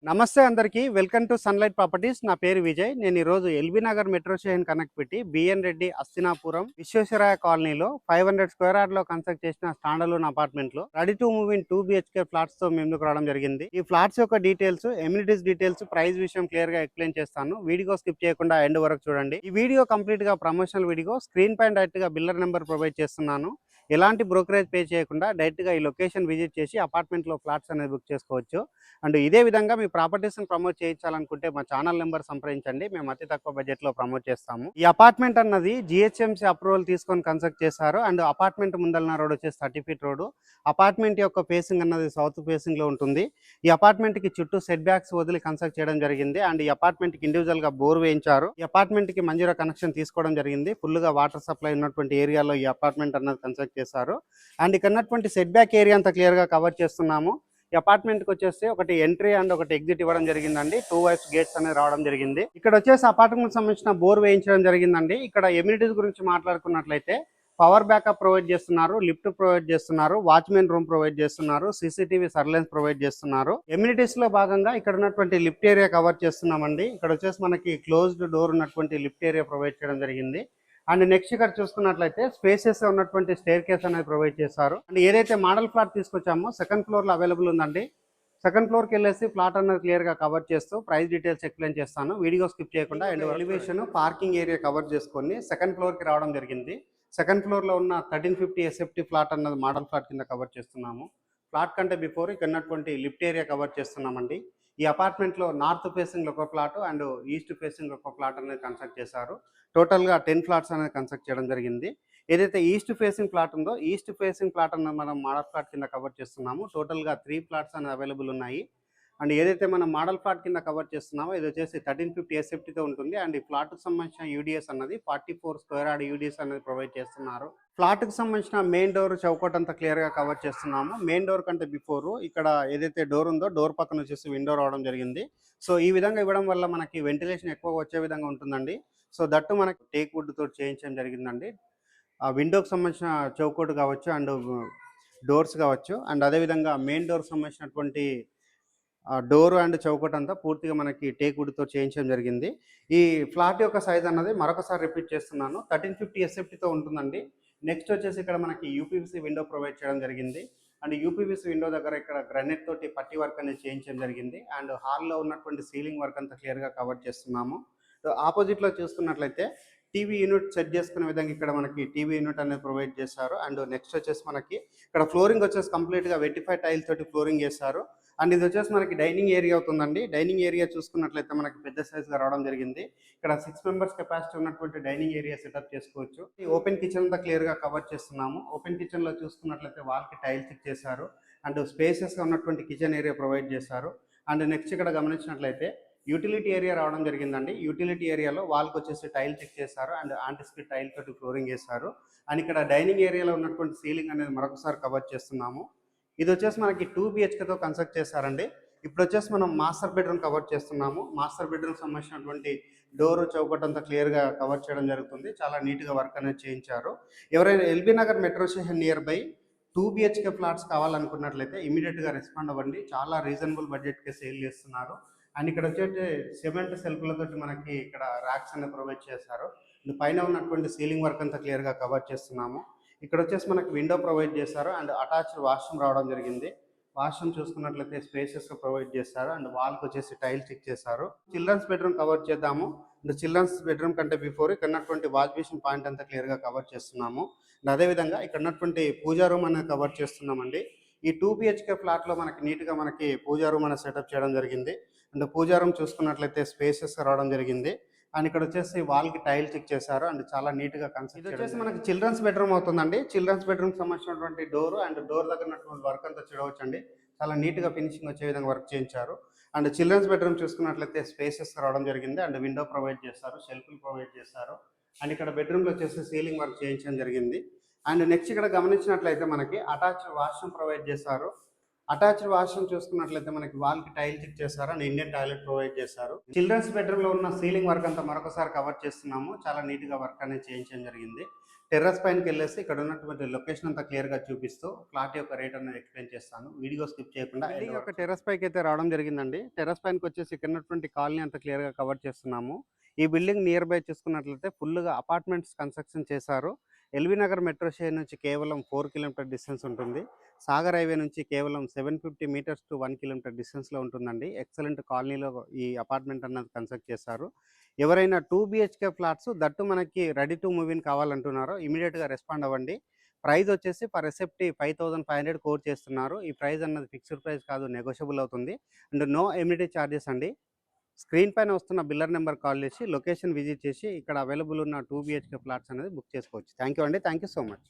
నమస్తే అందరికీ welcome to sunlight properties. నా పేరు విజయ్. నేను ఈరోజు LB Nagar metro station connect పెట్టి బిఎన్ రెడ్డి అస్తినాపురం విశ్వేశ్వరయ్య కాలనీలో 500 స్క్వేర్ యార్డ్ లో కన్స్ట్రక్ట్ చేసిన స్టాండర్లోన్ అపార్ట్మెంట్ లో ready to move in 2 BHK flats తో ముందుకు రావడం జరిగింది. ఈ ఫ్లాట్స్ యొక్క డీటెయిల్స్, ఎమ్యూనిటీస్ డీటెయిల్స్, ప్రైస్ విషయం క్లియర్ గా ఎక్స్ప్లెయిన్ చేస్తాను. వీడియో స్కిప్ చేయకుండా ఎండ్ వరకు చూడండి. ఈ వీడియో కంప్లీట్ గా ప్రమోషనల్ వీడియో. స్క్రీన్ పైన డైరెక్ట్ గా బిల్లర్ నెంబర్ ప్రొవైడ్ చేస్తున్నాను. ఎలాంటి బ్రోకరేజ్ పే చేయకుండా డైరెక్ట్గా ఈ లొకేషన్ విజిట్ చేసి అపార్ట్మెంట్లో ఫ్లాట్స్ అనేది బుక్ చేసుకోవచ్చు. అండ్ ఇదే విధంగా మీ ప్రాపర్టీస్ని ప్రమోట్ చేయించాలనుకుంటే మా ఛానల్ నెంబర్ సంప్రదించండి. మేము అతి తక్కువ బడ్జెట్లో ప్రమోట్ చేస్తాము. ఈ అపార్ట్మెంట్ అన్నది GHMC అప్రూవల్ తీసుకొని కన్స్ట్రక్ట్ చేశారు. అండ్ అపార్ట్మెంట్ ముందలన రోడ్ వచ్చేసి 30 ఫీట్ రోడ్. అపార్ట్మెంట్ యొక్క ఫేసింగ్ అన్నది సౌత్ ఫేసింగ్లో ఉంటుంది. ఈ అపార్ట్మెంట్కి చుట్టూ సెట్ బ్యాక్స్ వదిలి కన్స్ట్రక్ట్ చేయడం జరిగింది. అండ్ ఈ అపార్ట్మెంట్కి ఇండివిజువల్గా బోర్ వేయించారు. ఈ అపార్ట్మెంట్కి మంజీరా కనెక్షన్ తీసుకోవడం జరిగింది. ఫుల్గా వాటర్ సప్లై ఉన్నటువంటి ఏరియాలో ఈ అపార్ట్మెంట్ అన్నది కన్స్ట్రక్ట్ చేశారు. అండ్ ఇక్కడ ఉన్నటువంటి సెట్ బ్యాక్ ఏరియా అంతా క్లియర్గా కవర్ చేస్తున్నాము. ఈ అపార్ట్మెంట్కి వచ్చేసి ఒకటి ఎంట్రీ అండ్ ఒకటి ఎగ్జిట్ ఇవ్వడం జరిగిందండి. 2 వైస్ గేట్స్ అనేది రావడం జరిగింది. ఇక్కడ వచ్చేసి అపార్ట్మెంట్ సంబంధించిన బోర్ వేయించడం జరిగిందండి. ఇక్కడ ఎమ్యూనిటీస్ గురించి మాట్లాడుకున్నట్లయితే పవర్ బ్యాకప్ ప్రొవైడ్ చేస్తున్నారు, లిఫ్ట్ ప్రొవైడ్ చేస్తున్నారు, వాచ్మెన్ రూమ్ ప్రొవైడ్ చేస్తున్నారు, CCTV సర్వేలెన్స్ ప్రొవైడ్ చేస్తున్నారు. ఎమ్యూనిటీస్ లో భాగంగా ఇక్కడ ఉన్నటువంటి లిఫ్ట్ ఏరియా కవర్ చేస్తున్నామండి. ఇక్కడ వచ్చేసి మనకి క్లోజ్డ్ డోర్ ఉన్నటువంటి లిఫ్ట్ ఏరియా ప్రొవైడ్ చేయడం జరిగింది. అండ్ నెక్స్ట్ ఇక్కడ చూసుకున్నట్లయితే స్పేసెస్ ఉన్నటువంటి స్టేర్ కేస్ అనేది ప్రొవైడ్ చేశారు. అండ్ ఏదైతే మోడల్ ఫ్లాట్ తీసుకొచ్చామో సెకండ్ ఫ్లోర్ లో అవైలబుల్ ఉందండి. సెకండ్ ఫ్లోర్ కి వెళ్ళేసి ఫ్లాట్ అనేది క్లియర్ గా కవర్ చేస్తూ ప్రైస్ డీటెయిల్స్ ఎక్స్ప్లెయిన్ చేస్తాను. వీడియో స్కిప్ చేయకుండా and elevation, parking area cover చేసుకొని సెకండ్ ఫ్లోర్ కి రావడం జరిగింది. సెకండ్ ఫ్లోర్ లో ఉన్న 1350 SFT ఫ్లాట్ అన్నది మోడల్ ఫ్లాట్ కింద కవర్ చేస్తున్నాము. ఫ్లాట్ కంటే బిఫోర్ ఇక్కడ ఉన్నటువంటి లిఫ్ట్ ఏరియా కవర్ చేస్తున్నామండి. ఈ అపార్ట్మెంట్లో నార్త్ ఫేసింగ్ ఒక ఫ్లాట్ అండ్ ఈస్ట్ ఫేసింగ్ ఒక ఫ్లాట్ అనేది కన్స్ట్రక్ట్ చేశారు. టోటల్గా 10 ఫ్లాట్స్ అనేది కన్స్ట్రక్ట్ చేయడం జరిగింది. ఏదైతే ఈస్ట్ ఫేసింగ్ ఫ్లాట్ ఉందో ఈస్ట్ ఫేసింగ్ ఫ్లాట్ అన్నది మనం మోడల్ ఫ్లాట్ కింద కవర్ చేస్తున్నాము. టోటల్గా 3 ఫ్లాట్స్ అనేది అవైలబుల్ ఉన్నాయి. అండ్ ఏదైతే మనం మోడల్ ఫ్లాట్ కింద కవర్ చేస్తున్నామో ఇది వచ్చేసి 1350 SFTతో ఉంటుంది. అండ్ ఈ ఫ్లాట్కి సంబంధించిన UDS అన్నది 44 స్క్వేర్ యార్డ్ UDS అనేది ప్రొవైడ్ చేస్తున్నారు. ఫ్లాట్కి సంబంధించిన మెయిన్ డోర్ చౌకట్ అంతా క్లియర్గా కవర్ చేస్తున్నాము. మెయిన్ డోర్ కంటే బిఫోర్ ఇక్కడ ఏదైతే డోర్ ఉందో డోర్ పక్కన వచ్చేసి విండో రావడం జరిగింది. సో ఈ విధంగా ఇవ్వడం వల్ల మనకి వెంటిలేషన్ ఎక్కువగా వచ్చే విధంగా ఉంటుందండి. సో దట్టు మనకి టేక్ వుడ్ తోటి చేయించడం జరిగిందండి. ఆ విండోకి సంబంధించిన చౌకట్ కావచ్చు అండ్ డోర్స్ కావచ్చు అండ్ అదేవిధంగా మెయిన్ డోర్కి సంబంధించినటువంటి డోర్ అండ్ చౌకట్ అంతా పూర్తిగా మనకి టేక్ వుడ్తో చేయించడం జరిగింది. ఈ ఫ్లాట్ యొక్క సైజ్ అన్నది మరొకసారి రిపీట్ చేస్తున్నాను, 1350 SFTతో ఉంటుందండి. నెక్స్ట్ వచ్చేసి ఇక్కడ మనకి UPVC విండో ప్రొవైడ్ చేయడం జరిగింది. అండ్ UPVC విండో దగ్గర ఇక్కడ గ్రానైట్ తోటి పట్టి వర్క్ అనేది చేయించడం జరిగింది. అండ్ హాల్లో ఉన్నటువంటి సీలింగ్ వర్క్ అంతా క్లియర్గా కవర్ చేస్తున్నాము. ఆపోజిట్లో చూసుకున్నట్లయితే టీవీ యూనిట్ సెట్ చేసుకునే విధంగా ఇక్కడ మనకి టీవీ యూనిట్ అనేది ప్రొవైడ్ చేశారు. అండ్ నెక్స్ట్ వచ్చేసి మనకి ఇక్కడ ఫ్లోరింగ్ వచ్చేసి కంప్లీట్గా వెటిఫైడ్ టైల్స్ తోటి ఫ్లోరింగ్ చేశారు. అండ్ ఇది వచ్చేసి మనకి డైనింగ్ ఏరియా అవుతుందండి. డైనింగ్ ఏరియా చూసుకున్నట్లయితే మనకి పెద్ద సైజ్గా రావడం జరిగింది. ఇక్కడ 6 మెంబర్స్ కెపాసిటీ ఉన్నటువంటి డైనింగ్ ఏరియా సెటప్ చేసుకోవచ్చు. ఈ ఓపెన్ కిచెన్ అంతా క్లియర్గా కవర్ చేస్తున్నాము. ఓపెన్ కిచెన్లో చూసుకున్నట్లయితే వాల్కి టైల్స్ చేశారు. అండ్ స్పేసెస్గా ఉన్నటువంటి కిచెన్ ఏరియా ప్రొవైడ్ చేశారు. అండ్ నెక్స్ట్ ఇక్కడ గమనించినట్లయితే యూటిలిటీ ఏరియా రావడం జరిగిందండి. యూటిలిటీ ఏరియాలో వాల్కి వచ్చేసి టైల్ చెక్ చేశారు అండ్ యాంటిస్పిడ్ టైల్ తోటి ఫ్లోరింగ్ చేశారు. అండ్ ఇక్కడ డైనింగ్ ఏరియాలో ఉన్నటువంటి సీలింగ్ అనేది మరొకసారి కవర్ చేస్తున్నాము. ఇది వచ్చేసి మనకి 2 BHKతో కన్స్ట్రక్ట్ చేశారండి. ఇప్పుడు వచ్చేసి మనం మాస్టర్ బెడ్రూమ్ కవర్ చేస్తున్నాము. మాస్టర్ బెడ్రూమ్ సంబంధించినటువంటి డోర్ చౌకట్ అంతా క్లియర్గా కవర్ చేయడం జరుగుతుంది. చాలా నీట్గా వర్క్ అనేది చేయించారు. ఎవరైనా LB Nagar metro station near by 2 BHK flats కావాలనుకున్నట్లయితే ఇమీడియట్గా రెస్పాండ్ అవ్వండి. చాలా రీజనబుల్ బడ్జెట్కి సేల్ చేస్తున్నారు. అండ్ ఇక్కడ వచ్చేసి సిమెంట్ సెల్ఫ్లతో మనకి ఇక్కడ ర్యాక్స్ అనేది ప్రొవైడ్ చేశారు. పైన ఉన్నటువంటి సీలింగ్ వర్క్ అంతా క్లియర్గా కవర్ చేస్తున్నాము. ఇక్కడ వచ్చేసి మనకి విండో ప్రొవైడ్ చేశారు అండ్ అటాచ్డ్ వాష్రూమ్ రావడం జరిగింది. వాష్రూమ్ చూసుకున్నట్లయితే స్పేసెస్గా ప్రొవైడ్ చేస్తారు అండ్ వాల్కి వచ్చేసి టైల్ చెక్ చేశారు. చిల్డ్రన్స్ బెడ్రూమ్ కవర్ చేద్దాము. అండ్ చిల్డ్రన్స్ బెడ్రూమ్ కంటే బిఫోర్ ఇక్కడ ఉన్నటువంటి వాష్ బేసిన్ పాయింట్ అంతా క్లియర్గా కవర్ చేస్తున్నాము. అండ్ అదేవిధంగా ఇక్కడ ఉన్నటువంటి పూజా రూమ్ అనేది కవర్ చేస్తున్నామండి. ఈ 2 BHK ఫ్లాట్లో మనకి నీట్గా మనకి పూజా రూమ్ అనేది సెటప్ చేయడం జరిగింది. అండ్ పూజా రూమ్ చూసుకున్నట్లయితే స్పేసెస్గా రావడం జరిగింది. అండ్ ఇక్కడ వచ్చేసి వాల్కి టైల్ చెక్ చేశారు అండ్ చాలా నీట్గా కన్స్ట్రక్ట్. ఇది వచ్చేసి మనకి చిల్డ్రన్స్ బెడ్రూమ్ అవుతుందండి. చిల్డ్రన్స్ బెడ్రూమ్ సంబంధించినటువంటి డోర్ అండ్ డోర్ దగ్గర ఉన్నటువంటి వర్క్ అంతా చూడవచ్చండి. చాలా నీట్గా ఫినిషింగ్ వచ్చే విధంగా వర్క్ చేయించారు. అండ్ చిల్డ్రన్స్ బెడ్రూమ్ చూసుకున్నట్లయితే స్పేసెస్ రావడం జరిగింది అండ్ విండో ప్రొవైడ్ చేస్తారు, షెల్ఫ్లు ప్రొవైడ్ చేస్తారు. అండ్ ఇక్కడ బెడ్రూమ్లో వచ్చేసి సీలింగ్ వర్క్ చేయించడం జరిగింది. అండ్ నెక్స్ట్ ఇక్కడ గమనించినట్లయితే మనకి అటాచ్డ్ వాష్రూమ్ ప్రొవైడ్ చేస్తారు. అటాచ్డ్ వాష్రూమ్ చూసుకున్నట్లయితే మనకి వాల్కి టైల్ చెక్ చేస్తారు అండ్ ఇండియన్ టాయిలెట్ ప్రొవైడ్ చేస్తారు. చిల్డ్రన్స్ బెడ్రూమ్లో ఉన్న సీలింగ్ వర్క్ అంతా మరొకసారి కవర్ చేస్తున్నాము. చాలా నీట్గా వర్క్ అనేది చేయించడం జరిగింది. టెర్రస్ పైనకెళ్ళేసి ఇక్కడ ఉన్నటువంటి లొకేషన్ అంతా క్లియర్‌గా చూపిస్తూ ఫ్లాట్ యొక్క రేట్ అనేది ఎక్స్‌ప్లెయిన్ చేస్తాను. వీడియో స్కిప్ చేయకుండా బిల్డింగ్ యొక్క టెర్రస్ పైకైతే రావడం జరిగిందండి. టెర్రస్ పైనకొచ్చేసి ఇక్కడ ఉన్నటువంటి కాలనీ అంతా క్లియర్‌గా కవర్ చేస్తున్నాము. ఈ బిల్డింగ్ నియర్ బై చూసుకున్నట్లయితే ఫుల్‌గా అపార్ట్మెంట్స్ కన్‌స్ట్రక్షన్ చేశారు. ఎల్బీ నగర్ మెట్రో స్టేషన్ నుంచి కేవలం 4 కిలోమీటర్ డిస్టెన్స్ ఉంటుంది. సాగర్ హైవే నుంచి కేవలం 750 మీటర్స్ టు 1 కిలోమీటర్ డిస్టెన్స్‌లో ఉంటుందండి. ఎక్సలెంట్ కాలనీలో ఈ అపార్ట్మెంట్ అన్నది కన్స్ట్రక్ట్ చేశారు. ఎవరైనా 2 బీహెచ్‌కే ఫ్లాట్స్ దట్టు మనకి రెడీ టు మూవ్ ఇన్ కావాలంటున్నారో ఇమ్మీడియేట్‌గా రెస్పాండ్ అవ్వండి. ప్రైస్ వచ్చేసి పర్ ఎస్ఎఫ్టీ 5500 కోట్ చేస్తున్నారు. ఈ ప్రైస్ అన్నది ఫిక్స్డ్ ప్రైస్ కాదు, నెగోషియబుల్ అవుతుంది. అండ్ నో ఎమ్యూనిటీ చార్జెస్ అండి. స్క్రీన్ పైన వస్తున్న బిల్లర్ నెంబర్ కాల్ చేసి లొకేషన్ విజిట్ చేసి ఇక్కడ అవైలబుల్ ఉన్న 2 బీహెచ్‌కే ఫ్లాట్స్ అనేది బుక్ చేసుకోవచ్చు. థ్యాంక్ యూ అండి. Thank you so much.